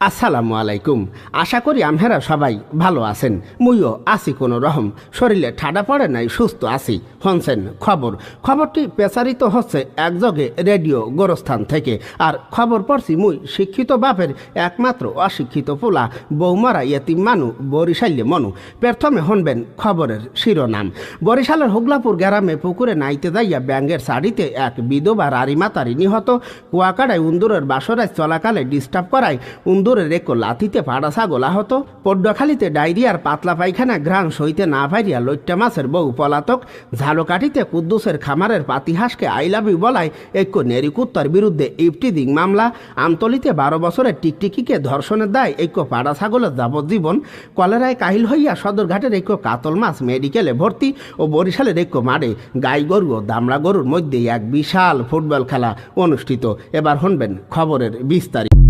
আসসালামু আলাইকুম। আশা করি আমহেরা সবাই ভালো আছেন। মুইও আছি কোনো রকম, শরীরে ঠাডা পড়ে নাই, সুস্থ আছি। হনছেন খবরটি প্রচারিত হচ্ছে একযোগে রেডিও গোরস্থান থেকে। আর খবর পড়ছি মুই শিক্ষিত বাপের একমাত্র অশিক্ষিত পোলা, বৌমারা ইয়েতিম মানু, বরিশাল্যে মনু। প্রথমে হনবেন খবরের শিরোনাম। বরিশালের হুগলাপুর গ্রামে পুকুরে নাইতে যাইয়া ব্যাঙ্গের শাড়িতে এক বিধবা রারিমাতারি নিহত। কুয়াকাড়ায় উন্দুরের বাসরায় চলাকালে ডিস্টার্ব করায় উন্দুরের এক লাথিতে পাড়া ছাগল আহত। পড্ডখালিতে ডায়রিয়ার পাতলা পায়খানা ঘ্রাণ সইতে না পাইয়া লইট্টা মাছের বউ পলাতক। ঝালকাঠিতে কুদ্দুসের খামারের পাতিহাসকে আই লাভ ইউ বলায় এক নেরিকুত্তার বিরুদ্ধে ইফটিজিং মামলা। আমতলিতে 12 বছরের টিকটিকিকে ধর্ষণের দায় এক পাড়া ছাগলের যাবজ্জীবন। কলেরায় কাহিল হইয়া সদরঘাটের এক কাতল মাছ মেডিকেলে ভর্তি। ও বরিশালের এক মাঠে গাই গরু ও দামড়া গরুর মধ্যে এক বিশাল ফুটবল খেলা অনুষ্ঠিত। এবার শুনবেন খবরের বিস্তারিত।